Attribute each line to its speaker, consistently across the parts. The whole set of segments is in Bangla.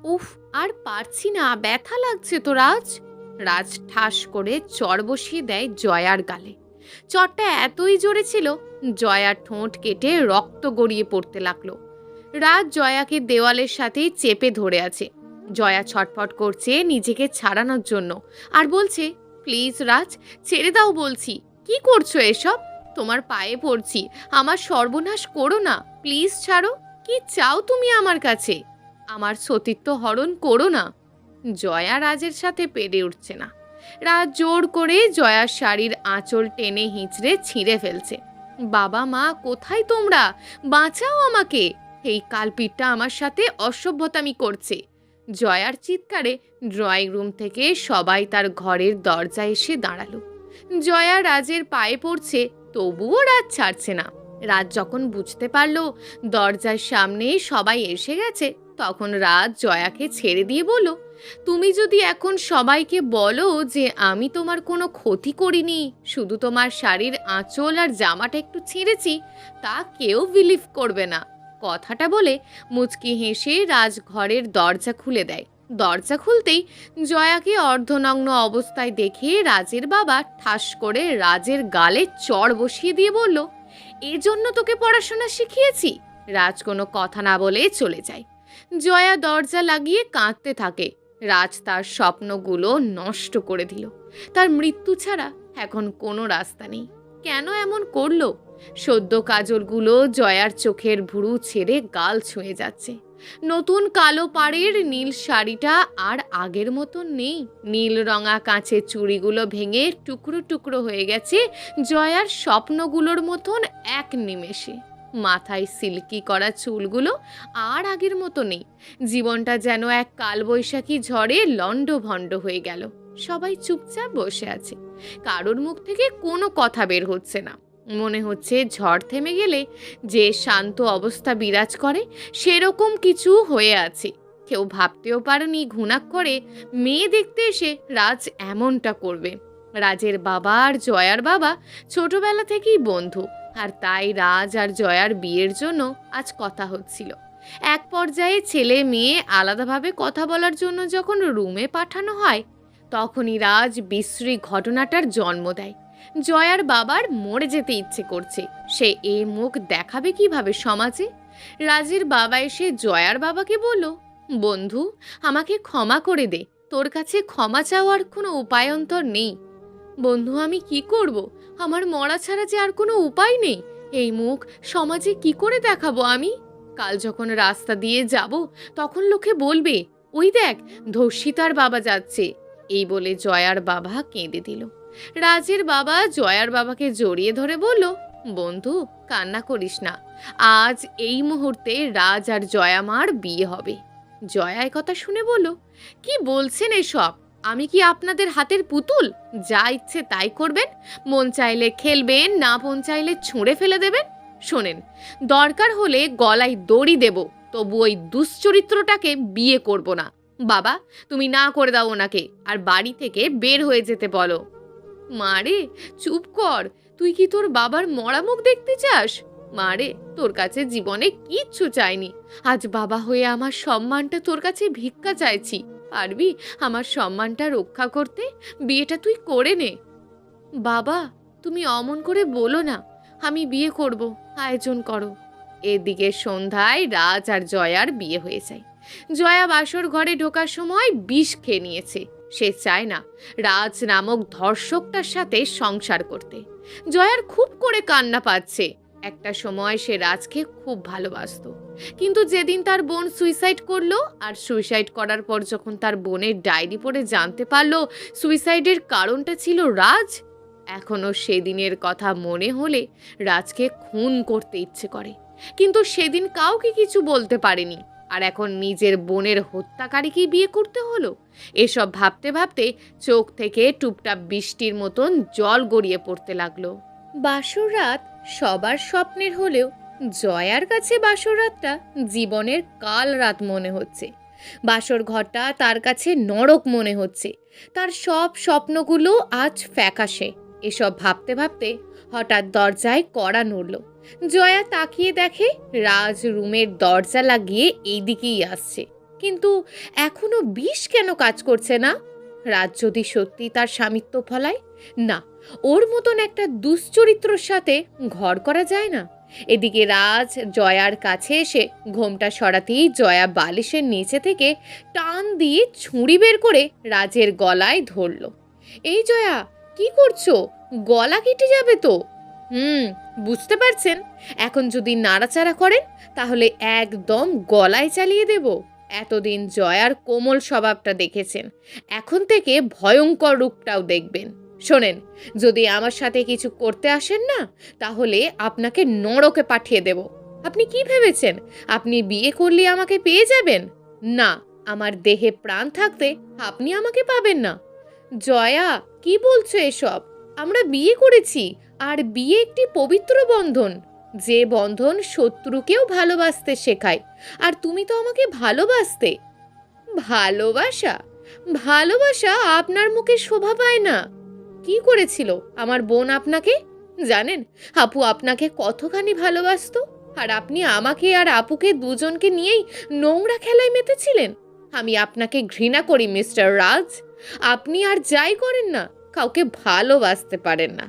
Speaker 1: উফ, আর পারছি না, ব্যথা লাগছে তো রাজ। রাজ ঠাস করে চড় বসিয়ে দেয় জয়ার গালে। চড়টা এতই জোরে ছিল, জয়ার ঠোঁট কেটে রক্ত গড়িয়ে পড়তে লাগলো। রাজ জয়াকে দেওয়ালের সাথেই চেপে ধরে আছে। জয়া ছটফট করছে নিজেকে ছাড়ানোর জন্য, আর বলছে, প্লিজ রাজ, ছেড়ে দাও বলছি। কি করছো এসব? তোমার পায়ে পড়ছি, আমার সর্বনাশ করো না, প্লিজ ছাড়ো। কি চাও তুমি আমার কাছে? আমার সতীত্ব হরণ করো না। জয়া রাজের সাথে পেরে উঠছে না। রাজ জোর করে জয়ার শাড়ির আঁচল টেনে হিঁচড়ে ছিঁড়ে ফেলছে। বাবা মা কোথায় তোমরা? বাঁচাও আমাকে, এই কালপিটটা আমার সাথে অসভ্যতামি করছে। জয়ার চিৎকারে ড্রয়িং রুম থেকে সবাই তার ঘরের দরজায় এসে দাঁড়ালো। জয়া রাজের পায়ে পড়ছে, তবুও রাজ ছাড়ছে না। রাজ যখন বুঝতে পারল দরজার সামনে সবাই এসে গেছে, তখন রাজ জয়াকে ছেড়ে দিয়ে বলল, তুমি যদি এখন সবাইকে বলো যে আমি তোমার কোনো ক্ষতি করিনি, শুধু তোমার শাড়ির আঁচল আর জামাটা একটু ছিঁড়েছি, তা কেউ বিলিভ করবে না। কথাটা বলে মুচকি হেসে রাজ ঘরের দরজা খুলে দেয়। দরজা খুলতেই জয়াকে অর্ধনগ্ন অবস্থায় দেখে রাজের বাবা ঠাস করে রাজের গালে চড় বসিয়ে দিয়ে বলল, এজন্য তোকে পড়াশোনা শিখিয়েছি। রাজ কোনো কথা না বলে চলে যায়। জয়া দরজা লাগিয়ে কাঁদতে থাকে। রাজ তার স্বপ্নগুলো নষ্ট করে দিল। তার মৃত্যু ছাড়া এখন কোনো রাস্তা নেই। কেন এমন করলো? সদ্য কাজলগুলো জয়ার চোখের ভুরু ছেড়ে গাল ছুঁয়ে যাচ্ছে। নতুন কালো পাড়ের নীল শাড়িটা আর আগের মতো নেই। নীল রঙা কাঁচের চুড়িগুলো ভেঙে টুকরো টুকরো হয়ে গেছে জয়ার স্বপ্নগুলোর মতন এক নিমেষে। মাথায় সিল্কি করা চুলগুলো আর আগের মতো নেই। জীবনটা যেন এক কালবৈশাখী ঝড়ে লণ্ডভণ্ড হয়ে গেল। সবাই চুপচাপ বসে আছে। কারোর মুখ থেকে কোনো কথা বের হচ্ছে না। মনে হচ্ছে ঝড় থেমে গেলে যে শান্ত অবস্থা বিরাজ করে, সেরকম কিছু হয়ে আছে। কেউ ভাবতেও পারেনি ঘুণাক্ষরে মেয়ে দেখতে এসে রাজ এমনটা করবে। রাজের বাবা আর জয়ার বাবা ছোটবেলা থেকেই বন্ধু, আর তাই রাজ আর জয়ার বিয়ের জন্য আজ কথা হচ্ছিল। এক পর্যায়ে ছেলে মেয়ে আলাদাভাবে কথা বলার জন্য যখন রুমে পাঠানো হয়, তখনই রাজ বিশ্রী ঘটনাটার জন্ম দেয়। জয়ার বাবার মরে যেতে ইচ্ছে করছে। সে এ মুখ দেখাবে কিভাবে সমাজে? রাজের বাবা এসে জয়ার বাবাকে বলল, বন্ধু, আমাকে ক্ষমা করে দে। তোর কাছে ক্ষমা চাওয়ার কোনো উপায়ন্তর নেই। বন্ধু, আমি কি করব? আমার মরা ছাড়া যে আর কোনো উপায় নেই। এই মুখ সমাজে কি করে দেখাবো আমি? কাল যখন রাস্তা দিয়ে যাব, তখন লোকে বলবে, ওই দেখ, ধর্ষিতার বাবা যাচ্ছে। এই বলে জয়ার বাবা কেঁদে দিল। রাজের বাবা জয়ার বাবাকে জড়িয়ে ধরে বলল, বন্ধু, কান্না করিস না। আজ এই মুহূর্তে রাজ আর জয়া মার বিয়ে হবে। জয়া কথা শুনে বলল, কি বলছেন এসব? আমি কি আপনাদের হাতের পুতুল? যা ইচ্ছে তাই করবেন, মন চাইলে খেলবেন, না মন চাইলে ছুঁড়ে ফেলে দেবেন। শোনেন, দরকার হলে গলায় দড়ি দেব, তবু ওই দুশ্চরিত্রটাকে বিয়ে করব না। বাবা, তুমি না করে দাও ওনাকে, আর বাড়ি থেকে বের হয়ে যেতে বলো। মারে, চুপ কর। তুই কি তোর বাবার মরা মুখ দেখতে চাস? মারে, তোর কাছে জীবনে কিচ্ছু চাইনি। আজ বাবা হয়ে আমার সম্মানটা তোর কাছে ভিক্ষা চাইছি। পারবি আমার সম্মানটা রক্ষা করতে? বিয়েটা তুই করে নে। বাবা, তুমি অমন করে বলো না। আমি বিয়ে করব, আয়োজন করো। এদিকে সন্ধ্যায় রাজ আর জয়ার বিয়ে হয়ে যায়। জয়া বাসর ঘরে ঢোকার সময় বিষ খেয়ে নিয়েছে। সে চায় না রাজ নামক ধর্ষকটার সাথে সংসার করতে। জয়ার খুব করে কান্না পাচ্ছে। একটা সময় সে রাজকে খুব ভালোবাসতো, কিন্তু যেদিন তার বোন সুইসাইড করলো, আর সুইসাইড করার পর যখন তার বোনের ডায়েরি পড়ে জানতে পারলো সুইসাইডের কারণটা ছিল রাজ, এখনো সেদিনের কথা মনে হলে রাজকে খুন করতে ইচ্ছে করে। কিন্তু সেদিন কাউকে কিছু বলতে পারেনি, আর এখন নিজের বোনের হত্যাকারীকেই বিয়ে করতে হলো। এসব ভাবতে ভাবতে চোখ থেকে টুপটাপ বৃষ্টির মতন জল গড়িয়ে পড়তে লাগলো। বাসর রাত সবার স্বপ্নের হলেও জয়ার কাছে বাসর রাতটা জীবনের কাল রাত মনে হচ্ছে। বাসর ঘরটা তার কাছে নরক মনে হচ্ছে। তার সব স্বপ্নগুলো আজ ফ্যাকাশে। এসব ভাবতে ভাবতে হঠাৎ দরজায় কড়া নড়ল। জয়া তাকিয়ে দেখে রাজ রুমের দরজা লাগিয়ে এইদিকেই আসছে। কিন্তু এখনো বিষ কেন কাজ করছে না? রাজ যদি সত্যি তার স্বামিত্ব ফলায়, না, ওর মতন একটা দুশ্চরিত্রর সাথে ঘর করা যায় না। এদিকে রাজ জয়ার কাছে এসে ঘোমটা সরাতেই জয়া বালিশের নিচে থেকে টান দিয়ে ছুরি বের করে রাজের গলায় ধরল। এই জয়া, কি করছো? গলা কেটে যাবে তো। হুম, বুঝতে পারছেন? এখন যদি নাড়াচাড়া করেন তাহলে একদম গলায় চালিয়ে দেব। এতদিন জয়ার কোমল স্বভাবটা দেখেছেন, এখন থেকে ভয়ঙ্কর রূপটাও দেখবেন। শোনেন, যদি আমার সাথে কিছু করতে আসেন না, তাহলে আপনাকে নরকে পাঠিয়ে দেব। আপনি কি ভেবেছেন আপনি বিয়ে করলে আমাকে পেয়ে যাবেন? না, আমার দেহে প্রাণ থাকতে আপনি আমাকে পাবেন না। জয়া, কি বলছো এসব? আমরা বিয়ে করেছি, আর বিয়ে একটি পবিত্র বন্ধন, যে বন্ধন শত্রুকেও ভালোবাসতে শেখায়। আর তুমি তো আমাকে ভালোবাসতে। ভালোবাসা? ভালোবাসা আপনার মুখে শোভা পায় না। কি করেছিল আমার বোন আপনাকে? জানেন আপু আপনাকে কতখানি ভালোবাসতো, আর আপনি আমাকে আর আপুকে দুজনকে নিয়েই নোংরা খেলায় মেতেছিলেন। আমি আপনাকে ঘৃণা করি মিস্টার রাজ। আপনি আর যাই করেন না, কাউকে ভালোবাসতে পারেন না।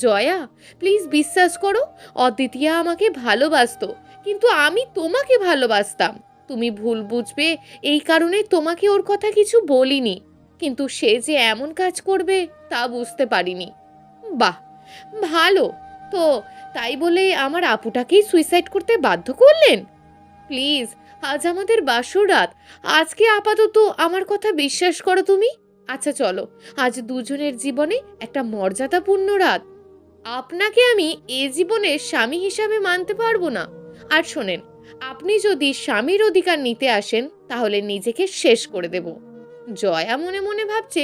Speaker 1: জয়া, প্লিজ বিশ্বাস করো, অদ্বিতীয়া আমাকে ভালোবাসতো, কিন্তু আমি তোমাকে ভালোবাসতাম। তুমি ভুল বুঝবে এই কারণে তোমাকে ওর কথা কিছু বলিনি, কিন্তু সে যে এমন কাজ করবে তা বুঝতে পারিনি। বাহ, ভালো তো। তাই বলে আমার আপুটাকেই সুইসাইড করতে বাধ্য করলেন? প্লিজ, আজ আমাদের বাসর রাত, আজকে আপাতত আমার কথা বিশ্বাস করো তুমি। আচ্ছা চলো, আজ দুজনের জীবনে একটা মর্যাদাপূর্ণ রাত। আপনাকে আমি এ জীবনের স্বামী হিসাবে মানতে পারবো না। আর শোনেন, আপনি যদি স্বামীর অধিকার নিতে আসেন তাহলে নিজেকে শেষ করে দেব। জয়া মনে মনে ভাবছে,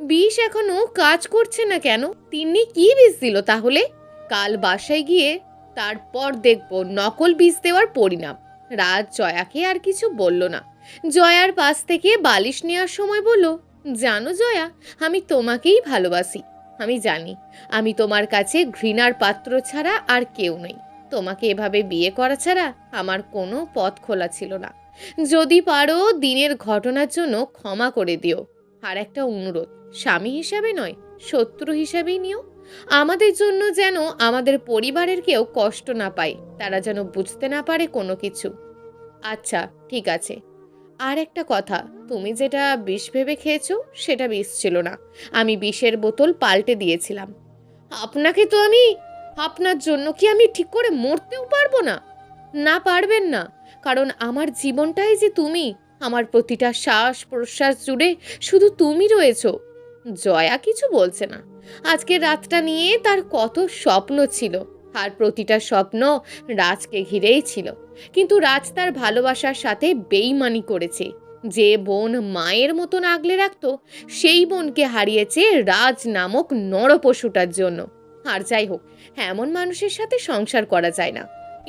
Speaker 1: বিষ এখনো কাজ করছে না কেন? তিনি কি বিষ দিল তাহলে? কাল বাসায় গিয়ে তারপর দেখব নকল বিষ দেওয়ার পরিণাম। রাজ জয়াকে আর কিছু বলল না। জয়ার পাশ থেকে বালিশ নেওয়ার সময় বলল, জানো জয়া, আমি তোমাকেই ভালোবাসি। আমি জানি আমি তোমার কাছে ঘৃণার পাত্র ছাড়া আর কেউ নই। তোমাকে এভাবে বিয়ে করা ছাড়া আমার কোনো পথ খোলা ছিল না। যদি পারো দিনের ঘটনার জন্য ক্ষমা করে দিও। আর একটা অনুরোধ, স্বামী হিসাবে নয়, শত্রু হিসাবেই নিও। আমাদের জন্য যেন আমাদের পরিবারের কেউ কষ্ট না পায়, তারা যেন বুঝতে না পারে কোনো কিছু। আচ্ছা, ঠিক আছে। আর একটা কথা, তুমি যেটা বিষ ভেবে খেয়েছো সেটা বিষ ছিল না, আমি বিষের বোতল পাল্টে দিয়েছিলাম। আপনাকে তো আমি, আপনার জন্য কি আমি ঠিক করে মরতেও পারবো না? না, পারবেন না, কারণ আমার জীবনটাই যে তুমি। আমার প্রতিটা শ্বাস প্রশ্বাস জুড়ে শুধু তুমি রয়েছো। জয়া কিছু বলছে না। আজকের রাতটা নিয়ে তার কত স্বপ্ন ছিল, আর প্রতিটা স্বপ্ন রাজকে ঘিরেই ছিল। কিন্তু রাজ তার ভালোবাসার সাথে বেইমানি করেছে। যে বোন মায়ের মতন আগলে রাখতো, সেই বোনকে হারিয়েছে রাজ নামক নরপশুটার জন্য। আর যাই হোক, এমন মানুষের সাথে সংসার করা যায় না।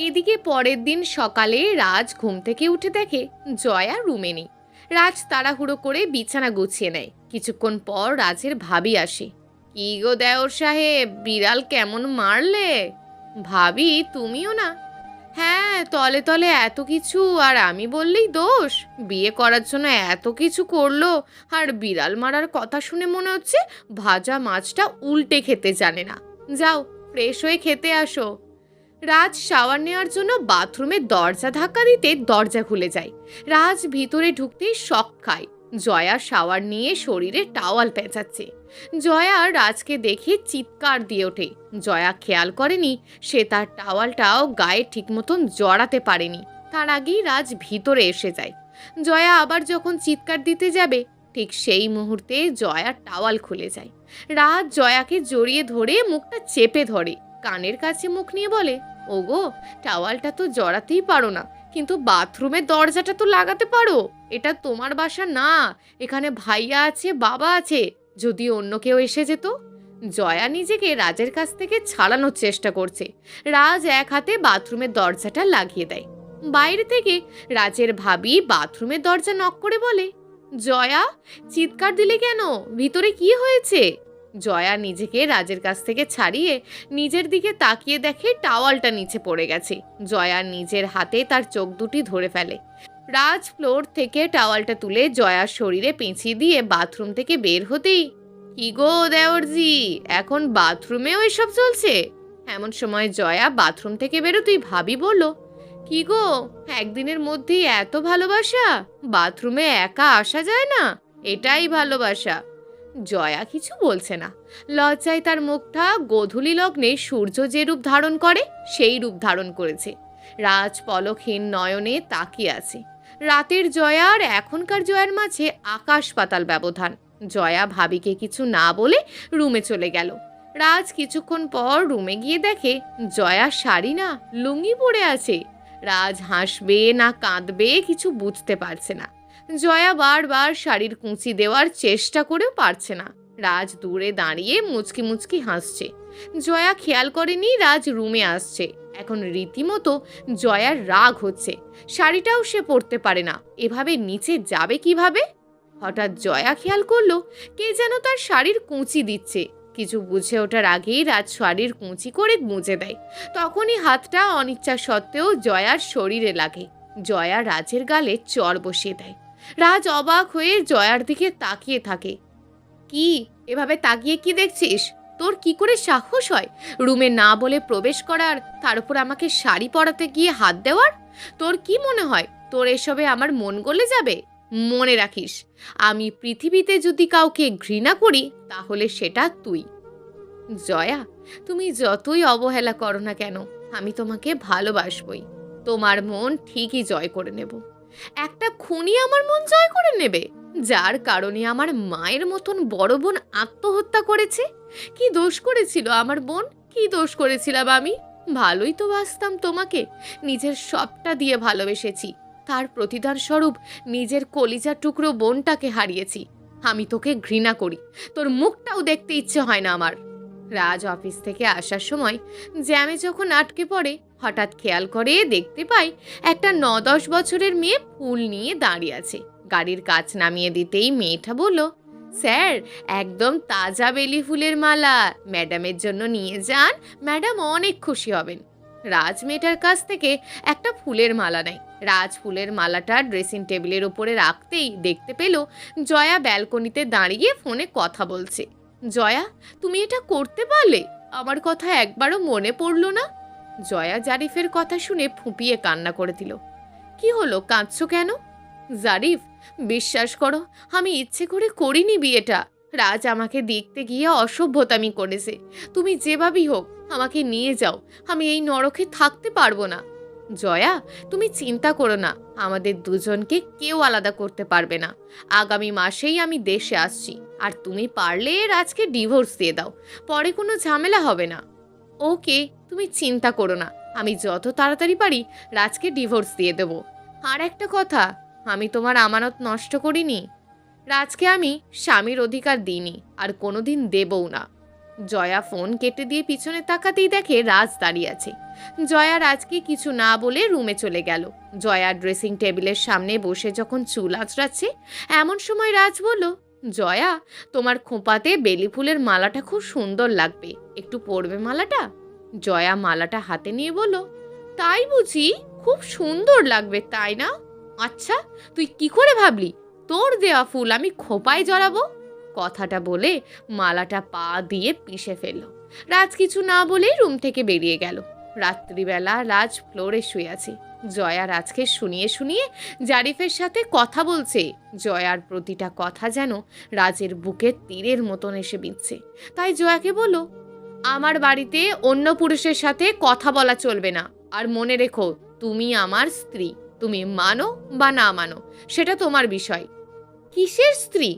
Speaker 1: এদিকে পরের দিন সকালে রাজ ঘুম থেকে উঠে দেখে জয়া রুমে নেই। রাজ তাড়াহুড়ো করে বিছানা গুছিয়ে নেয়। কিছুক্ষণ পর রাজের ভাবি আসে। কি গো দেওর সাহেব, বিড়াল কেমন মারলে? ভাবি, তুমিও না? হ্যাঁ, তলে তলে এত কিছু, আর আমি বললেই দোষ? বিয়ে করার জন্য এত কিছু করলো, আর বিড়াল মারার কথা শুনে মনে হচ্ছে ভাজা মাছটা উল্টে খেতে জানে না। যাও, ফ্রেশ হয়ে খেতে আসো। রাজ শাওয়ার নেওয়ার জন্য বাথরুমের দরজা ধাক্কা দিতে দরজা খুলে যায়। রাজ ভিতরে ঢুকতেই শক খায়। জয়া শাওয়ার নিয়ে শরীরে টাওয়াল পেঁচাচ্ছে। জয়া রাজকে দেখে চিৎকার দিয়ে ওঠে। জয়া খেয়াল করেনি সে তার টাওয়ালটাও গায়ে ঠিক মতন জড়াতে পারেনি। তার আগেই রাজ ভিতরে এসে যায়। জয়া আবার যখন চিৎকার দিতে যাবে, ঠিক সেই মুহূর্তে জয়ার টাওয়াল খুলে যায়। রাজ জয়াকে জড়িয়ে ধরে মুখটা চেপে ধরে, কানের কাছে মুখ নিয়ে বলে, ওগো, টাওয়ালটা তো জড়াতেই পারো না, কিন্তু বাথরুমের দরজাটা তো লাগাতে পারো। এটা তোমার বাসা না, এখানে ভাইয়া আছে, বাবা আছে, যদি অন্য কেউ এসে যেত। জয়া নিজেকে রাজের কাছ থেকে ছাড়ানোর চেষ্টা করছে। রাজ এক হাতে বাথরুমের দরজাটা লাগিয়ে দেয়। বাইরে থেকে রাজের ভাবি বাথরুমের দরজা নক করে বলে, জয়া, চিৎকার দিলে কেন? ভিতরে কি হয়েছে? জয়া নিজেকে রাজের কাছ থেকে ছাড়িয়ে নিজের দিকে তাকিয়ে দেখে টাওয়ালটা নিচে পড়ে গেছে। জয়া নিজের হাতে তার চোখ দুটি ধরে ফেলে। রাজ ফ্লোর থেকে টাওয়ালটা তুলে জয়ার শরীরে পেঁচিয়ে দিয়ে বাথরুম থেকে বের হতেই, কি গো দেওরজি, এখন বাথরুমেও এসব চলছে? এমন সময় জয়া বাথরুম থেকে বেরোতেই ভাবি বলল, কি গো, একদিনের মধ্যেই এত ভালোবাসা? বাথরুমে একা আসা যায় না? এটাই ভালোবাসা। জয়া কিছু বলছে না। লজ্জায় তার মুখটা গোধূলি লগ্নে সূর্য যে রূপ ধারণ করে সেই রূপ ধারণ করেছে। রাজ পলকহীন নয়নে তাকিয়ে আছে। রাতের জয়া আর এখনকার জয়ার মাঝে আকাশ পাতাল ব্যবধান। জয়া ভাবিকে কিছু না বলে রুমে চলে গেল। রাজ কিছুক্ষণ পর রুমে গিয়ে দেখে জয়া শাড়ি না লুঙ্গি পরে আছে। রাজ হাসবে না কাঁদবে কিছু বুঝতে পারছে না। জয়া বারবার শাড়ির কুঁচি দেওয়ার চেষ্টা করেও পারছে না। রাজ দূরে দাঁড়িয়ে মুচকি মুচকি হাসছে। জয়া খেয়াল করেনি রাজ রুমে আসছে। এখন রীতিমতো জয়ার রাগ হচ্ছে। শাড়িটাও সে পরতে পারে না, এভাবে নিচে যাবে কিভাবে? হঠাৎ জয়া খেয়াল করলো কে যেন তার শাড়ির কুঁচি দিচ্ছে। কিছু বুঝে ওঠার আগেই রাজ শাড়ির কুঁচি করে গুঁজে দেয়। তখনই হাতটা অনিচ্ছা সত্ত্বেও জয়ার শরীরে লাগে। জয়া রাজের গালে চড় বসিয়ে দেয়। রাজ অবাক হয়ে জয়ার দিকে তাকিয়ে থাকে। কি, এভাবে তাকিয়ে কি দেখছিস? তোর কি করে সাহস হয় রুমে না বলে প্রবেশ করার, তার উপর আমাকে শাড়ি পরাতে গিয়ে হাত দেওয়ার? তোর কি মনে হয় তোর এসবে আমার মন গলে যাবে? মনে রাখিস, আমি পৃথিবীতে যদি কাউকে ঘৃণা করি তাহলে সেটা তুই। জয়া, তুমি যতই অবহেলা করো না কেন, আমি তোমাকে ভালোবাসবই। তোমার মন ঠিকই জয় করে নেব। একটা খুনি আমার মন জয় করে নেবে, যার কারণে আমার মায়ের মতন বড় বোন আত্মহত্যা করেছে? কি দোষ করেছিল আমার বোন? কি দোষ করেছিলাম আমি? ভালোই তো বাসতাম তোমাকে, নিজের সবটা দিয়ে ভালোবেসেছি। তার প্রতিদান স্বরূপ নিজের কলিজার টুকরো বোনটাকে হারিয়েছি। আমি তোকে ঘৃণা করি, তোর মুখটাও দেখতে ইচ্ছে হয় না আমার। রাজ অফিস থেকে আসার সময় জ্যামে যখন আটকে পড়ে, হঠাৎ খেয়াল করে দেখতে পাই একটা 9-10 বছরের মেয়ে ফুল নিয়ে দাঁড়িয়ে আছে। গাড়ির কাচ নামিয়ে দিতেই মেয়েটা বলল, স্যার, একদম তাজা বেলি ফুলের মালা ম্যাডামের জন্য নিয়ে যান, ম্যাডাম অনেক খুশি হবেন। রাজ মেয়েটার কাছ থেকে একটা ফুলের মালা নেয়। রাজ ফুলের মালাটা ড্রেসিং টেবিলের উপরে রাখতেই দেখতে পেল জয়া ব্যালকনিতে দাঁড়িয়ে ফোনে কথা বলছে। জয়া, তুমি এটা করতে পারলে? আমার কথা একবারও মনে পড়লো না? জয়া জারিফের কথা শুনে ফুঁপিয়ে কান্না করে দিল। কি হলো, কাঁদছো কেন? জারিফ, বিশ্বাস করো, আমি ইচ্ছে করে করিনি বিয়েটা। রাজ আমাকে দেখতে গিয়ে অসভ্যতামি করেছে। তুমি যেভাবেই হোক আমাকে নিয়ে যাও, আমি এই নরকে থাকতে পারবো না। জয়া, তুমি চিন্তা করো না, আমাদের দুজনকে কেউ আলাদা করতে পারবে না। আগামী মাসেই আমি দেশে আসছি, আর তুমি পারলে রাজকে ডিভোর্স দিয়ে দাও, পরে কোনো ঝামেলা হবে না। ওকে, তুমি চিন্তা করো না, আমি যত তাড়াতাড়ি পারি রাজকে ডিভোর্স দিয়ে দেব। আর একটা কথা, আমি তোমার আমানত নষ্ট করিনি। রাজকে আমি স্বামীর অধিকার দিইনি, আর কোনোদিন দেবও না। জয়া ফোন কেটে দিয়ে পিছনে তাকাতেই দেখে রাজ দাঁড়িয়ে আছে। জয়া রাজকে কিছু না বলে রুমে চলে গেল। জয়া ড্রেসিং টেবিলের সামনে বসে যখন চুল আঁচড়াচ্ছে, এমন সময় রাজ বলল, জয়া, তোমার খোঁপাতে বেলি ফুলের মালাটা খুব সুন্দর লাগবে, একটু পরবে মালাটা? জয়া মালাটা হাতে নিয়ে বলল, তাই বুঝি? খুব সুন্দর লাগবে, তাই না? আচ্ছা, তুই কি করে ভাবলি তোর দেওয়া ফুল আমি খোঁপায় জড়াবো? কথাটা বলে মালাটা পা দিয়ে পিষে ফেলল। রাজ কিছু না বলেই রুম থেকে বেরিয়ে গেল। রাত্রিবেলা রাজ ফ্লোরে শুয়ে আছে। জয়া রাজকে শুনিয়ে শুনিয়ে জারিফের সাথে কথা বলছে। জয়ার প্রতিটা কথা যেন রাজের বুকে তীরের মতন এসে বিঁধছে। তাই জয়াকে বলল, আমার বাড়িতে অন্য পুরুষের সাথে কথা বলা চলবে না। আর মনে রেখো, তুমি আমার স্ত্রী। তুমি মানো বা না মানো সেটা তোমার বিষয়। কিসের স্ত্রী?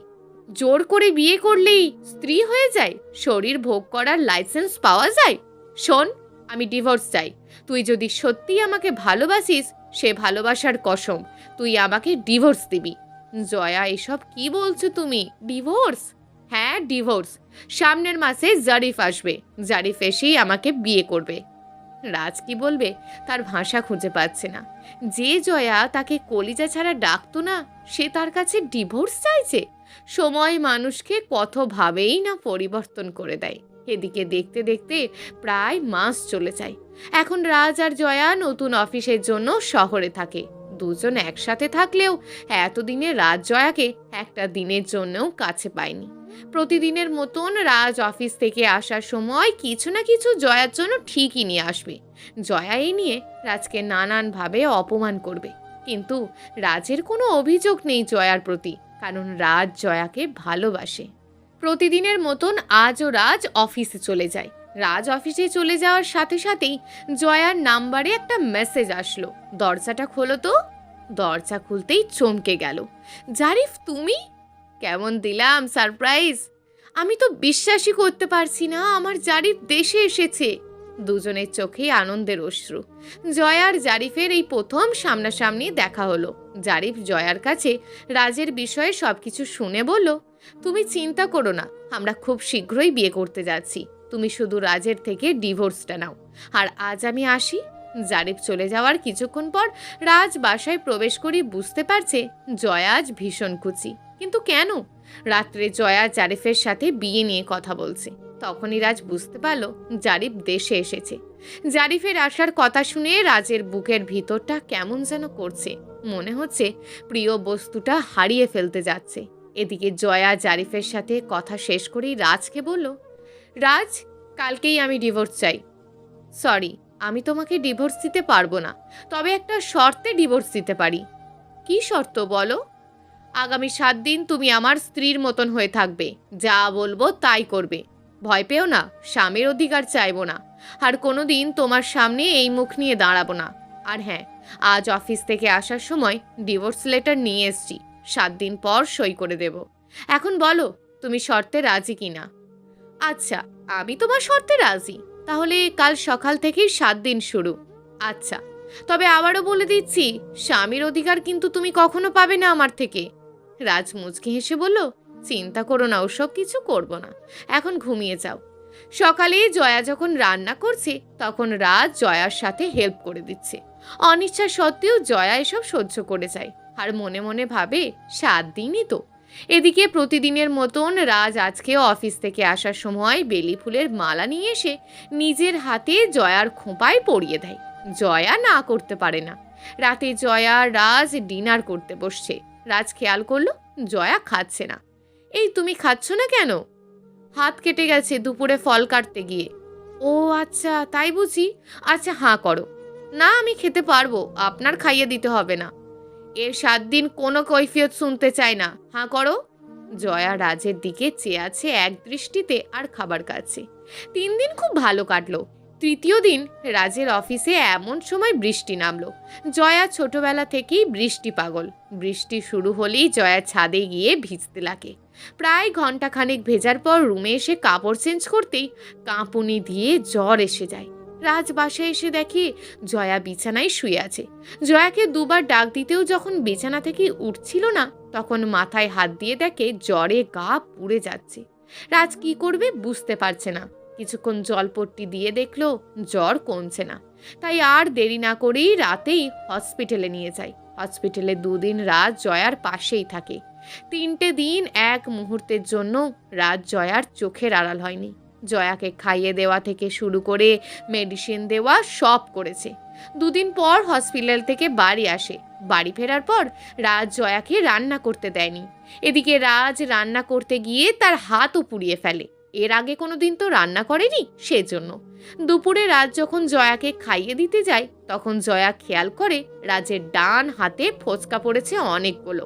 Speaker 1: জোর করে বিয়ে করলেই স্ত্রী হয়ে যায়? শরীর ভোগ করার লাইসেন্স পাওয়া যায়? শোন, আমি ডিভোর্স চাই। তুই যদি সত্যিই আমাকে ভালোবাসিস, সে ভালোবাসার কসম তুই আমাকে ডিভোর্স দিবি। জয়া, এসব কি বলছো তুমি? ডিভোর্স? হ্যাঁ, ডিভোর্স। সামনের মাসে জারিফ আসবে। জারিফ এসেই আমাকে বিয়ে করবে। রাজ কি বলবে তার ভাষা খুঁজে পাচ্ছে না। যে জয়া তাকে কলিজা ছাড়া ডাকতো না, সে তার কাছে ডিভোর্স চাইছে। সময় মানুষকে কতভাবেই না পরিবর্তন করে দেয়। এদিকে দেখতে দেখতে প্রায় মাস চলে যায়। এখন রাজ আর জয়া নতুন অফিসের জন্য শহরে থাকে। দুজন একসাথে থাকলেও এতদিনে রাজ জয়াকে একটা দিনের জন্যও কাছে পায়নি। প্রতিদিনের মতন রাজ অফিস থেকে আসার সময় কিছু না কিছু জয়ার জন্য ঠিকই নিয়ে আসবে। জয়া এই নিয়ে রাজকে নানানভাবে অপমান করবে, কিন্তু রাজের কোনো অভিযোগ নেই জয়ার প্রতি, কারণ রাজ জয়াকে ভালোবাসে। প্রতিদিনের মতন আজও রাজ অফিসে চলে যায়। রাজ অফিসে চলে যাওয়ার সাথে সাথেই জয়ার নাম্বারে একটা মেসেজ আসলো, দরজাটা খোলো তো। দরজা খুলতেই চমকে গেল। জারিফ, তুমি? কেমন দিলাম সারপ্রাইজ! আমি তো বিশ্বাসই করতে পারছি না আমার জারিফ দেশে এসেছে। দুজনের চোখে আনন্দের অশ্রু। জয়ার জারিফের এই প্রথম সামনাসামনি দেখা হলো। জারিফ জয়ার কাছে রাজের বিষয়ে সবকিছু শুনে বলল, তুমি চিন্তা করো না, আমরা খুব শীঘ্রই বিয়ে করতে যাচ্ছি। তুমি শুধু রাজের থেকে ডিভোর্সটা নাও। আর আজ আমি আসি। জারিফ চলে যাওয়ার কিছুক্ষণ পর রাজ বাসায় প্রবেশ করে বুঝতে পারছে জয়া আজ ভীষণ খুশি। কিন্তু কেন? রাত্রে জয়া জারিফের সাথে বিয়ে নিয়ে কথা বলছে। তখনই রাজ বুঝতে পারল জারিফ দেশে এসেছে। জারিফের আসার কথা শুনে রাজের বুকের ভিতরটা কেমন যেন করছে, মনে হচ্ছে প্রিয় বস্তুটা হারিয়ে ফেলতে যাচ্ছে। এদিকে জয়া জারিফের সাথে কথা শেষ করেই রাজকে বলল, রাজ, কালকেই আমি ডিভোর্স চাই। সরি, আমি তোমাকে ডিভোর্স দিতে পারবো না, তবে একটা শর্তে ডিভোর্স দিতে পারি। কি শর্ত বলো? আগামী 7 দিন তুমি আমার স্ত্রীর মতন হয়ে থাকবে, যা বলবো তাই করবে। ভয় পেও না, স্বামীর অধিকার চাইবো না, আর কোনো দিন তোমার সামনে এই মুখ নিয়ে দাঁড়াবো না। আর হ্যাঁ, আজ অফিস থেকে আসার সময় ডিভোর্স লেটার নিয়ে এসছি, 7 দিন পর সই করে দেব। এখন বলো তুমি শর্তে রাজি কিনা? আচ্ছা, আমি তোমার শর্তে রাজি। তাহলে কাল সকাল থেকেই 7 দিন শুরু। আচ্ছা, তবে আবারও বলে দিচ্ছি, স্বামীর অধিকার কিন্তু তুমি কখনো পাবে না আমার থেকে। রাজ মুচকি হেসে বলল, চিন্তা করো না, ওসব কিছু করব না, এখন ঘুমিয়ে যাও। সকালে জয়া যখন রান্না করছে তখন রাজ জয়ার সাথে হেল্প করে দিচ্ছে। অনিচ্ছা সত্ত্বেও জয়া এসব সহ্য করে যায়, আর মনে মনে ভাবে 7 দিনই তো। এদিকে প্রতিদিনের মতন রাজ আজকেও অফিস থেকে আসার সময় বেলি ফুলের মালা নিয়ে এসে নিজের হাতে জয়ার খোঁপায় পরিয়ে দেয়। জয়া না করতে পারে না। রাতে জয়া রাজ ডিনার করতে বসছে। রাজ খেয়াল করলো জয়া খাচ্ছে না। এই, তুমি খাচ্ছ না কেন? হাত কেটে গেছে দুপুরে ফল কাটতে গিয়ে। ও আচ্ছা, তাই বুঝি। আচ্ছা হাঁ করো। না, আমি খেতে পারবো, আপনার খাইয়ে দিতে হবে না। এর 7 দিন কোনো কৈফিয়ত শুনতে চায় না, হাঁ করো। জয়া রাজের দিকে চেয়ে আছে এক দৃষ্টিতে আর খাবার খাচ্ছে। 3 দিন খুব ভালো কাটলো। তৃতীয় দিন রাজের অফিসে এমন সময় বৃষ্টি নামলো। জয়া ছোটবেলা থেকেই বৃষ্টি পাগল। বৃষ্টি শুরু হলেই জয়া ছাদে গিয়ে ভিজতে লাগে। প্রায় ঘন্টাখানেক ভেজার পর রুমে এসে কাপড় চেঞ্জ করতেই কাঁপুনি দিয়ে জ্বর এসে যায়। রাজ বাসায় এসে দেখে জয়া বিছানায় শুয়ে আছে। জয়াকে দুবার ডাক দিতেও যখন বিছানা থেকে উঠছিল না, তখন মাথায় হাত দিয়ে দেখে জ্বরে গা পুড়ে যাচ্ছে। রাজ কি করবে বুঝতে পারছে না। কিছুক্ষণ জলপট্টি দিয়ে দেখলো জ্বর কমছে না, তাই আর দেরি না করেই রাতেই হসপিটালে নিয়ে যায়। হসপিটালে 2 দিন রাজ জয়ার পাশেই থাকে। 3টে দিন এক মুহূর্তের জন্য রাজ জয়ার চোখের আড়াল হয়নি। জয়াকে খাইয়ে দেওয়া থেকে শুরু করে মেডিসিন দেওয়া সব করেছে। 2 দিন পর হসপিটাল থেকে বাড়ি আসে। বাড়ি ফেরার পর রাজ জয়াকে রান্না করতে দেয়নি। এদিকে রাজ রান্না করতে গিয়ে তার হাতও পুড়িয়ে ফেলে। এর আগে কোনো দিন তো রান্না করেনি, সেজন্য। দুপুরে রাজ যখন জয়াকে খাইয়ে দিতে যায় তখন জয়া খেয়াল করে রাজের ডান হাতে ফোঁচকা পড়েছে অনেকগুলো।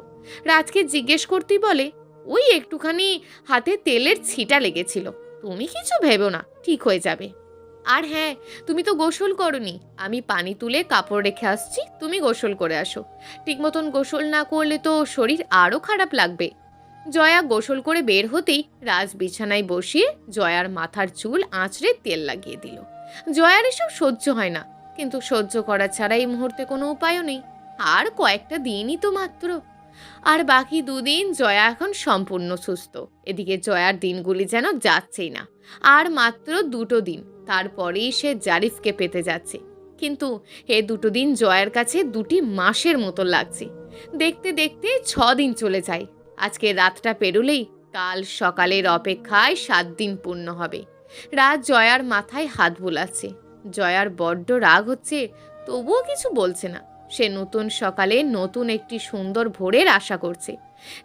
Speaker 1: রাজকে জিজ্ঞেস করতেই বলে, ওই একটুখানি হাতে তেলের ছিটা লেগেছিল, তুমি কিছু ভেবো না, ঠিক হয়ে যাবে। আর হ্যাঁ, তুমি তো গোসল করনি, আমি পানি তুলে কাপড় রেখে আসছি, তুমি গোসল করে আসো। ঠিক মতন গোসল না করলে তো শরীর আরও খারাপ লাগবে। জয়া গোসল করে বের হতেই রাজ বিছানায় বসিয়ে জয়ার মাথার চুল আঁচড়ে তেল লাগিয়ে দিল। জয়ার এসব সহ্য হয় না, কিন্তু সহ্য করা ছাড়া এই মুহূর্তে কোনো উপায়ও নেই। আর কয়েকটা দিনই তো মাত্র। আর বাকি 2 দিন জয়া এখন সম্পূর্ণ সুস্থ। এদিকে জয়ার দিনগুলি যেন যাচ্ছেই না। আর মাত্র 2টো দিন, তারপরেই সে জারিফকে পেতে যাচ্ছে। কিন্তু এ 2টো দিন জয়ার কাছে 2টি মাসের মতো লাগছে। দেখতে দেখতে 6 দিন চলে যায়। আজকে রাতটা পেরোলেই কাল সকালের অপেক্ষায় 7 দিন পূর্ণ হবে। রাত জয়ার মাথায় হাত বোলাচ্ছে। জয়ার বড্ড রাগ হচ্ছে, তবুও কিছু বলছে না। সে নতুন সকালে নতুন একটি সুন্দর ভোরের আশা করছে,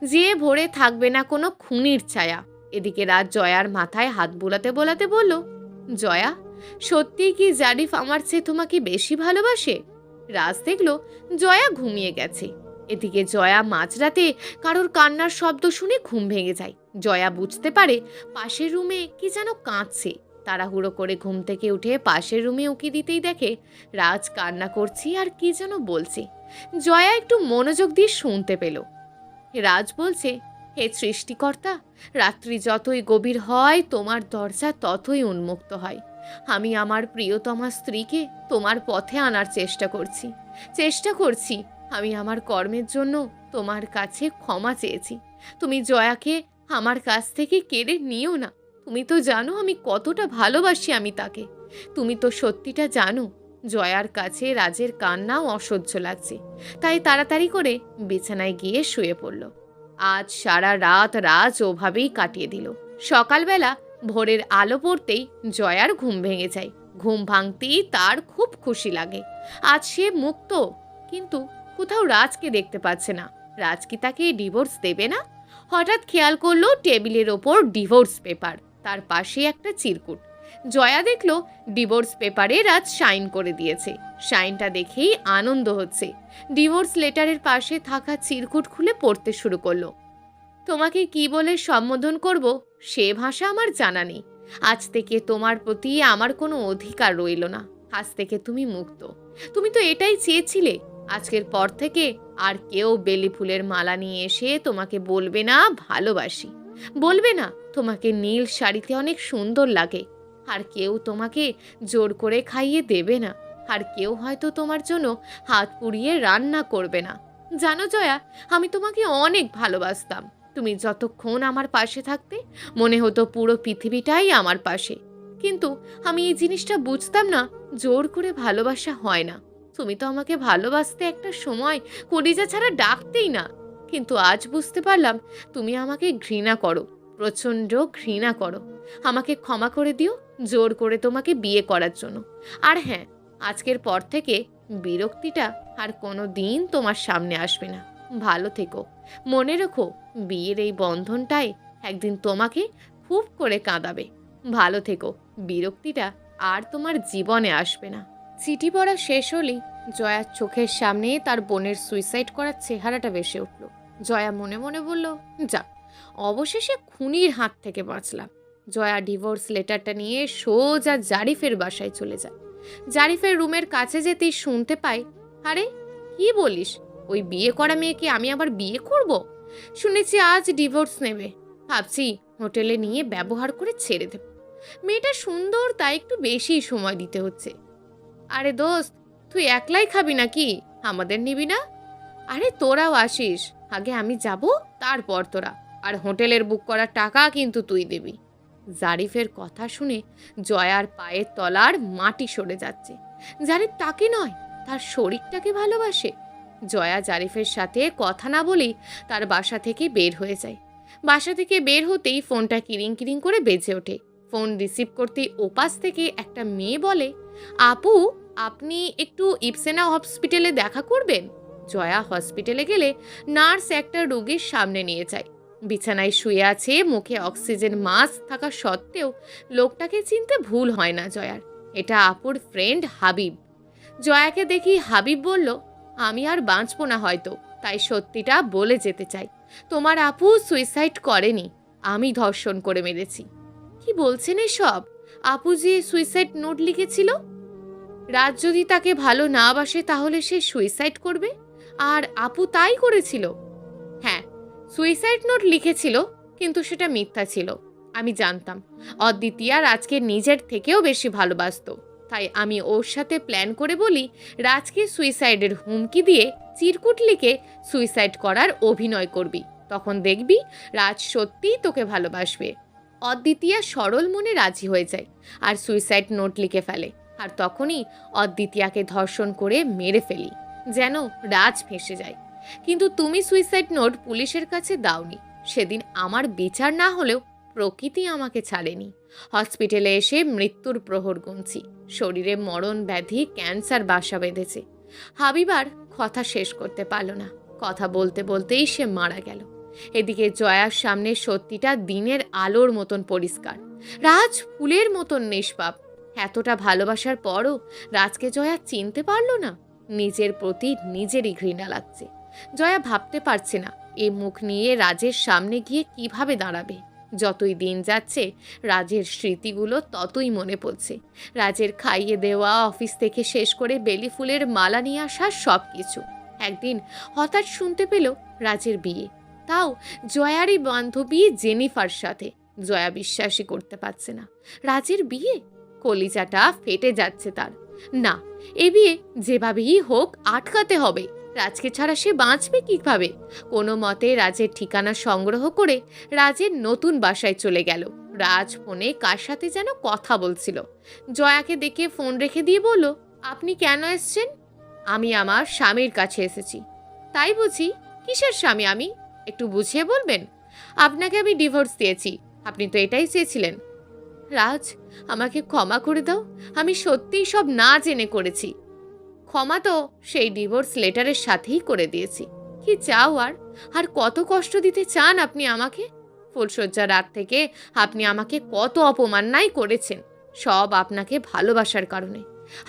Speaker 1: যে ভোরে থাকবে না কোনো খুনির ছায়া। এদিকে রাজ জয়ার মাথায় হাত বোলাতে বোলাতে বলল, জয়া, সত্যিই কি জারিফ আমার চেয়ে তোমাকে বেশি ভালোবাসে? রাজ দেখল জয়া ঘুমিয়ে গেছে। এদিকে জয়া মাঝরাতে কারোর কান্নার শব্দ শুনে ঘুম ভেঙে যায়। জয়া বুঝতে পারে পাশের রুমে কি যেন কাঁদছে। তাড়াহুড়ো করে ঘুম থেকে উঠে পাশের রুমে উকি দিতেই দেখে রাজ কান্না করছে আর কি যেন বলছে। জয়া একটু মনোযোগ দিয়ে শুনতে পেল। রাজ বলছে, হে সৃষ্টিকর্তা, রাত্রি যতই গভীর হয় তোমার দরজা ততই উন্মুক্ত হয়। আমি আমার প্রিয়তমা স্ত্রীকে তোমার পথে আনার চেষ্টা করছি। আমি আমার কর্মের জন্য তোমার কাছে ক্ষমা চেয়েছি। তুমি জয়াকে আমার কাছ থেকে কেড়ে নিও না। তুমি তো জানো আমি কতটা ভালোবাসি আমি তাকে। তুমি তো সত্যিটা জানো। জয়ার কাছে রাজের কান্নাও অসহ্য লাগছে, তাই তাড়াতাড়ি করে বিছানায় গিয়ে শুয়ে পড়ল। আজ সারা রাত রাজ ওভাবেই কাটিয়ে দিল। সকালবেলা ভোরের আলো পড়তেই জয়ার ঘুম ভেঙে যায়। ঘুম ভাঙতেই তার খুব খুশি লাগে। আজ সে মুক্ত। কিন্তু কোথাও রাজকে দেখতে পাচ্ছে না। রাজ কি তাকে ডিভোর্স দেবে না? হঠাৎ খেয়াল করলো টেবিলের ওপর ডিভোর্স পেপার, তার পাশে একটা চিরকুট। জয়া দেখল ডিভোর্স পেপারে রাজ সাইন করে দিয়েছে। সাইনটা দেখেই আনন্দ হচ্ছে। ডিভোর্স লেটারের পাশে থাকা চিরকুট খুলে পড়তে শুরু করলো। তোমাকে কি বলে সম্বোধন করব সে ভাষা আমার জানা নেই। আজ থেকে তোমার প্রতি আমার কোনো অধিকার রইল না। আজ থেকে তুমি মুক্ত। তুমি তো এটাই চেয়েছিলে। আজকের পর থেকে আর কেউ বেলি ফুলের মালা নিয়ে এসে তোমাকে বলবে না ভালোবাসি, বলবে না তোমাকে নীল শাড়িতে অনেক সুন্দর লাগে। আর কেউ তোমাকে জোর করে খাইয়ে দেবে না। আর কেউ হয়তো তোমার জন্য হাত পুড়িয়ে রান্না করবে না। জানো জয়া, আমি তোমাকে অনেক ভালোবাসতাম। তুমি যতক্ষণ আমার পাশে থাকতে মনে হতো পুরো পৃথিবীটাই আমার পাশে। কিন্তু আমি এই জিনিসটা বুঝতাম না, জোর করে ভালোবাসা হয় না। তুমি তো আমাকে ভালোবাসতে একটা সময় কলিজা ছাড়া ডাকতেই না। কিন্তু আজ বুঝতে পারলাম তুমি আমাকে ঘৃণা করো, প্রচণ্ড ঘৃণা করো। আমাকে ক্ষমা করে দিও জোর করে তোমাকে বিয়ে করার জন্য। আর হ্যাঁ, আজকের পর থেকে বিরক্তিটা আর কোনো দিন তোমার সামনে আসবে না। ভালো থেকো। মনে রেখো, বিয়ের এই বন্ধনটাই একদিন তোমাকে খুব করে কাঁদাবে। ভালো থেকো। বিরক্তিটা আর তোমার জীবনে আসবে না। চিঠি পড়া শেষ হলেই জয়ার চোখের সামনে তার বোনের সুইসাইড করার চেহারাটা ভেসে উঠল। জয়া মনে মনে বলল, যাক, অবশেষে খুনির হাত থেকে বাঁচলাম। জয়া ডিভোর্স লেটারটা নিয়ে সোজা জারিফের বাসায় চলে যায়। জারিফের রুমের কাছে যেতেই শুনতে পাই, আরে কি বলিস, ওই বিয়ে করা মেয়েকে আমি আবার বিয়ে করব? শুনেছি আজ ডিভোর্স নেবে। ভাবছি হোটেলে নিয়ে ব্যবহার করে ছেড়ে দেব। মেয়েটা সুন্দর, তাই একটু বেশি সময় দিতে হচ্ছে। আরে দোস্ত, তুই একলাই খাবি নাকি? আমাদের নিবি না? আরে তোরাও আসিস, আগে আমি যাব, তারপর তোরা। আর হোটেলের বুক করার টাকা কিন্তু তুই দিবি। জারিফের কথা শুনে জয়ার পায়ের তলার মাটি সরে যাচ্ছে। জারিফ তাকে নয়, তার শরীরটাকে ভালোবাসে। জয়া জারিফের সাথে কথা না বলেই তার বাসা থেকে বের হয়ে যায়। বাসা থেকে বের হতেই ফোনটা কিরিং কিরিং করে বেজে ওঠে। ফোন রিসিভ করতেই ওপাশ থেকে একটা মেয়ে বলে, আপু, আপনি একটু ইপসেনা হসপিটালে দেখা করবেন। জয়া হসপিটালে গেলে নার্স একটা রোগীর সামনে নিয়ে যায়। বিছানায় শুয়ে আছে, মুখে অক্সিজেন মাস্ক থাকা সত্ত্বেও লোকটাকে চিনতে ভুল হয় না জয়ার। এটা আপুর ফ্রেন্ড হাবিব। জয়াকে দেখি হাবিব বলল, আমি আর বাঁচব না হয়তো, তাই সত্যিটা বলে যেতে চাই। তোমার আপু সুইসাইড করেনি, আমি ধর্ষণ করে মেরেছি। কি বলছেন এসব? আপু যে সুইসাইড নোট লিখেছিল? রাজ যদি তাকে ভালো না বাসে তাহলে সে সুইসাইড করবে, আর আপু তাই করেছিল। হ্যাঁ, সুইসাইড নোট লিখেছিল, কিন্তু সেটা মিথ্যা ছিল। আমি জানতাম অদ্বিতীয়া রাজকে নিজের থেকেও বেশি ভালোবাসতো, তাই আমি ওর সাথে প্ল্যান করে বলি রাজকে সুইসাইডের হুমকি দিয়ে চিরকুট লিখে সুইসাইড করার অভিনয় করবি, তখন দেখবি রাজ সত্যিই তোকে ভালোবাসবে। অদ্বিতীয়া সরল মনে রাজি হয়ে যায় আর সুইসাইড নোট লিখে ফেলে। আর তখনই অদ্বিতীয়াকে ধর্ষণ করে মেরে ফেলি, যেন রাজ ফেঁসে যায়। কিন্তু তুমি সুইসাইড নোট পুলিশের কাছে দাওনি। সেদিন আমার বিচার না হলেও প্রকৃতি আমাকে ছাড়েনি। হসপিটালে এসে মৃত্যুর প্রহর গুনছি। শরীরে মরণ ব্যাধি ক্যান্সার বাসা বেঁধেছে। হাবিবার কথা শেষ করতে পারল না। কথা বলতে বলতেই সে মারা গেল। এদিকে জয়ার সামনে সত্যিটা দিনের আলোর মতন পরিষ্কার। রাজ ফুলের মতন নিষ্পাপ। এতটা ভালোবাসার পরও রাজকে জয়া চিনতে পারল না। নিজের প্রতি নিজেরই ঘৃণা লাগছে। জয়া ভাবতে পারছে না এ মুখ নিয়ে রাজের সামনে গিয়ে কিভাবে দাঁড়াবে। যতই দিন যাচ্ছে রাজের স্মৃতিগুলো ততই মনে পড়ছে। রাজের খাইয়ে দেওয়া, অফিস থেকে শেষ করে বেলি ফুলের মালা নিয়ে আসা সব কিছু। একদিন হঠাৎ শুনতে পেল রাজের বিয়ে, তাও জয়ারই বান্ধবী জেনিফার সাথে। জয়া বিশ্বাসই করতে পারছে না। রাজের বিয়ে? কলিজাটা ফেটে যাচ্ছে তার। না, এ বিয়ে যেভাবেই হোক আটকাতে হবে। রাজকে ছাড়া সে বাঁচবে কিভাবে? কোনো মতে রাজের ঠিকানা সংগ্রহ করে রাজের নতুন বাসায় চলে গেল। রাজ ফোনে কার সাথে যেন কথা বলছিল। জয়াকে দেখে ফোন রেখে দিয়ে বলল, আপনি কেন এসছেন? আমি আমার স্বামীর কাছে এসেছি। তাই বুঝি? কিসের স্বামী আমি? একটু বুঝিয়ে বলবেন। আপনাকে আমি ডিভোর্স দিয়েছি। আপনি তো এটাই চেয়েছিলেন। রাজ, আমাকে ক্ষমা করে দাও। আমি সত্যিই সব না জেনে করেছি। ক্ষমা তো সেই ডিভোর্স লেটারের সাথেই করে দিয়েছি। কি চাও আর? আর কত কষ্ট দিতে চান আপনি আমাকে? ফুলশয্যা রাত থেকে আপনি আমাকে কত অপমান নাই করেছেন, সব আপনাকে ভালোবাসার কারণে।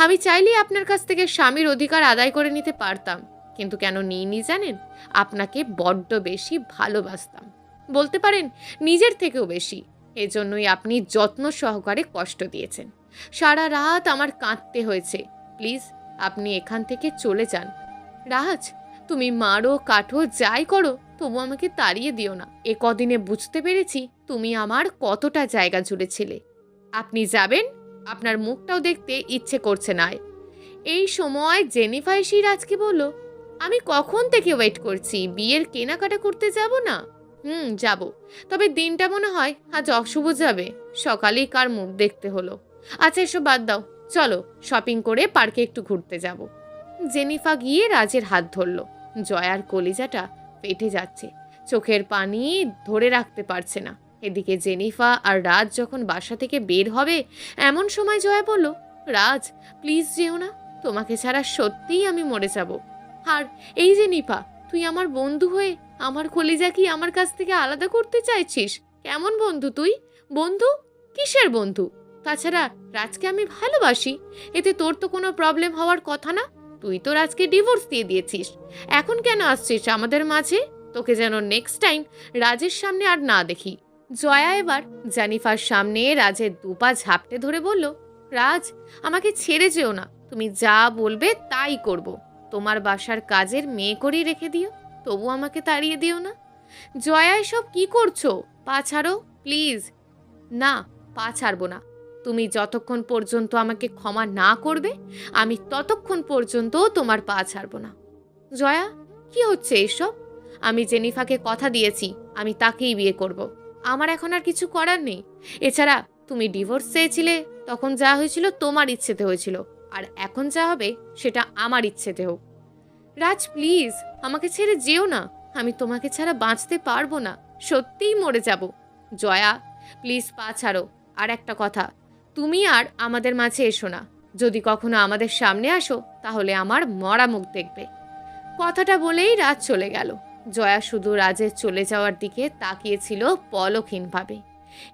Speaker 1: আমি চাইলেই আপনার কাছ থেকে স্বামীর অধিকার আদায় করে নিতে পারতাম, কিন্তু কেন নিইনি জানেন? আপনাকে বড্ড বেশি ভালোবাসতাম, বলতে পারেন নিজের থেকেও বেশি। এজন্যই আপনি যত্ন সহকারে কষ্ট দিয়েছেন। সারা রাত আমার কাঁদতে হয়েছে। প্লিজ আপনি এখান থেকে চলে যান। রাজ, তুমি মারো কাটো যাই করো, তবু আমাকে তাড়িয়ে দিও না। এ কদিনে বুঝতে পেরেছি তুমি আমার কতটা জায়গা জুড়ে ছিলে। আপনি যাবেন? আপনার মুখটাও দেখতে ইচ্ছে করছে না। এই সময় জেনিফা এসে রাজকে বলল, আমি কখন থেকে ওয়েট করছি, বিয়ের কেনাকাটা করতে যাব না? যাব, তবে দিনটা মনে হয় আজ অশুভ যাবে। সকালেই কার মুখ দেখতে হলো। আচ্ছা এসব বাদ দাও, চলো শপিং করে পার্কে একটু ঘুরতে যাব। জেনিফা গিয়ে রাজের হাত ধরল। জয়ার কলিজাটা ফেটে যাচ্ছে, চোখের পানি ধরে রাখতে পারছে না। এদিকে জেনিফা আর রাজ যখন বাসা থেকে বের হবে, এমন সময় জয়া বলল, রাজ প্লিজ যেও না, তোমাকে ছাড়া সত্যিই আমি মরে যাব। আর এই জেনিফা, তুই আমার বন্ধু হয়ে আমার কলিজা কি আমার কাছ থেকে আলাদা করতে চাইছিস? কেমন বন্ধু তুই? বন্ধু? কিসের বন্ধু? তাছাড়া রাজকে আমি ভালোবাসি, এতে তোর তো কোনো প্রবলেম হওয়ার কথা না। তুই তো রাজকে ডিভোর্স দিয়ে দিয়েছিস, এখন কেন আসছিস আমাদের মাঝে? তোকে যেন নেক্সট টাইম রাজের সামনে আর না দেখি। জয়া এবার জানিফার সামনে রাজের দুপা ঝাপটে ধরে বলল, রাজ আমাকে ছেড়ে যেও না, তুমি যা বলবে তাই করব। তোমার বাসার কাজের মেয়ে করেই রেখে দিও, তবু আমাকে তাড়িয়ে দিও না। জয়া এসব কি করছো? পা ছাড়ো প্লিজ। না, পা ছাড়বো না। তুমি যতক্ষণ পর্যন্ত আমাকে ক্ষমা না করবে, আমি ততক্ষণ পর্যন্ত তোমার পা ছাড়বো না। জয়া, কি হচ্ছে এসব? আমি জেনিফাকে কথা দিয়েছি আমি তাকেই বিয়ে করব। আমার এখন আর কিছু করার নেই। এছাড়া তুমি ডিভোর্স চেয়েছিলে, তখন যা হয়েছিল তোমার ইচ্ছেতে হয়েছিল, আর এখন যা হবে সেটা আমার ইচ্ছেতে হোক। রাজ প্লিজ আমাকে ছেড়ে যেও না, আমি তোমাকে ছাড়া বাঁচতে পারবো না, সত্যিই মরে যাব। জয়া প্লিজ পা ছাড়ো। আর একটা কথা, তুমি আর আমাদের মাঝে এসো না। যদি কখনো আমাদের সামনে আসো তাহলে আমার মরা মুখ দেখবে। কথাটা বলেই রাজ চলে গেল। জয়া শুধু রাজের চলে যাওয়ার দিকে তাকিয়েছিল পলকহীনভাবে।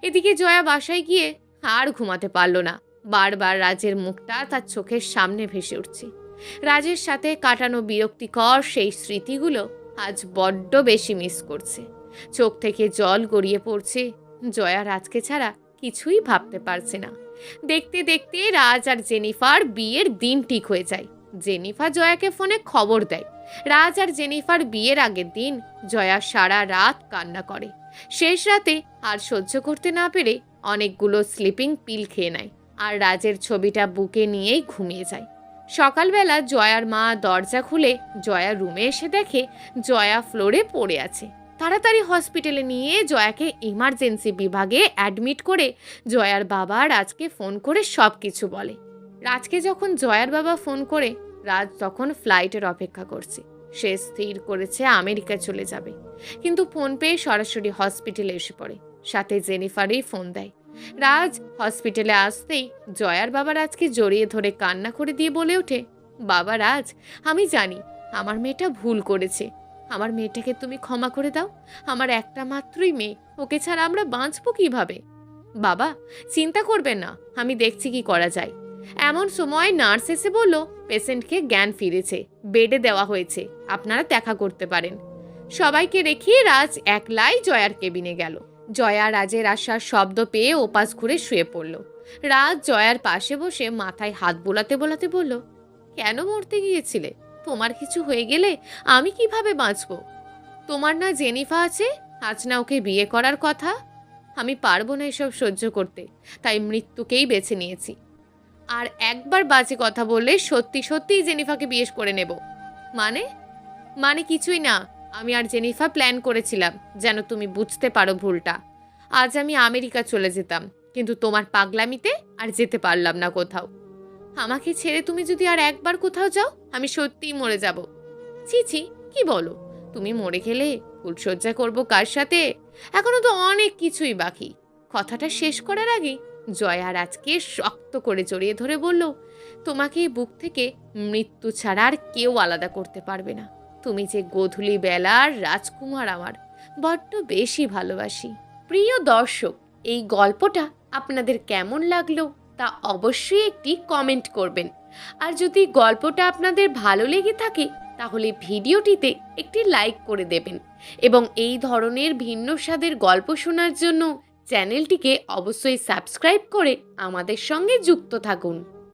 Speaker 1: এদিকে জয়া বাসায় গিয়ে আর ঘুমাতে পারল না। বারবার রাজের মুখটা তার চোখের সামনে ভেসে উঠছে। রাজের সাথে কাটানো বিরক্তিকর সেই স্মৃতিগুলো আজ বড্ড বেশি মিস করছে। চোখ থেকে জল গড়িয়ে পড়ছে। জয়া রাজকে ছাড়া কিছুই ভাবতে পারছে না। দেখতে দেখতে রাজ আর জেনিফার বিয়ের দিন ঠিক হয়ে যায়। জেনিফা জয়াকে ফোনে খবর দেয়। রাজ আর জেনিফার বিয়ের আগের দিন জয়া সারা রাত কান্না করে। শেষ রাতে আর সহ্য করতে না পেরে অনেকগুলো স্লিপিং পিল খেয়ে নেয় আর রাজের ছবিটা বুকে নিয়েই ঘুমিয়ে যায়। সকালবেলা জয়ার মা দরজা খুলে জয়ার রুমে এসে দেখে জয়া ফ্লোরে পড়ে আছে। তাড়াতাড়ি হসপিটালে নিয়ে জয়াকে ইমার্জেন্সি বিভাগে অ্যাডমিট করে জয়ার বাবা রাজকে ফোন করে সব কিছু বলে। রাজকে যখন জয়ার বাবা ফোন করে, রাজ তখন ফ্লাইটের অপেক্ষা করছে। সে স্থির করেছে আমেরিকা চলে যাবে, কিন্তু ফোন পেয়ে সরাসরি হসপিটালে এসে পড়ে। সাথে জেনিফারই ফোন দেয়। রাজ হসপিটালে আসতেই জয়ার বাবা রাজকে জড়িয়ে ধরে কান্না করে দিয়ে বলে ওঠে, বাবা রাজ, আমি জানি আমার মেয়েটা ভুল করেছে। আমার মেয়েটাকে তুমি ক্ষমা করে দাও। আমার একটা মাত্রই মেয়ে, ওকে ছাড়া আমরা বাঁচবো কিভাবে? বাবা, চিন্তা করবেন না, আমি দেখছি কি করা যায়। এমন সময় নার্স এসে বলল, পেশেন্টকে জ্ঞান ফিরেছে, বেডে দেওয়া হয়েছে, আপনারা দেখা করতে পারেন। সবাইকে রেখে রাজ একলাই জয়ার কেবিনে গেল। জয়া রাজের আসার শব্দ পেয়ে ওপাশ ঘুরে শুয়ে পড়ল। রাজ জয়ার পাশে বসে মাথায় হাত বোলাতে বোলাতে বলল, কেন মরতে গিয়েছিলে? তোমার কিছু হয়ে গেলে আমি কিভাবে বাঁচব? তোমার না জেনিফা আছে, আজ না ওকে বিয়ে করার কথা? আমি পারবো না এসব সহ্য করতে, তাই মৃত্যুকেই বেছে নিয়েছি। আর একবার বাজে কথা বললে সত্যি সত্যিই জেনিফাকে বিয়ে করে নেব। মানে? মানে কিছুই না। আমি আর জেনিফা প্ল্যান করেছিলাম যেন তুমি বুঝতে পারো ভুলটা। আজ আমি আমেরিকা চলে যেতাম, কিন্তু তোমার পাগলামিতে আর যেতে পারলাম না কোথাও। আমাকে ছেড়ে তুমি যদি আর একবার কোথাও যাও, আমি সত্যিই মরে যাব। ছি ছি, কি বলো? তুমি মরে গেলে ফুলশয্যা করব কার সাথে? এখনো তো অনেক কিছুই বাকি। কথাটা শেষ করার আগে জয়া রাজকে শক্ত করে জড়িয়ে ধরে বলল, তোমাকে এই বুক থেকে মৃত্যু ছাড়া আর কেউ আলাদা করতে পারবে না। তুমি যে গোধূলি বেলার রাজকুমার আমার বড্ড বেশি ভালোবাসি। প্রিয় দর্শক, এই গল্পটা আপনাদের কেমন লাগলো তা অবশ্যই একটি কমেন্ট করবেন। আর যদি গল্পটা আপনাদের ভালো লেগে থাকে তাহলে ভিডিওটিতে একটি লাইক করে দেবেন এবং এই ধরনের ভিন্ন স্বাদের গল্প শোনার জন্য চ্যানেলটিকে অবশ্যই সাবস্ক্রাইব করে আমাদের সঙ্গে যুক্ত থাকুন।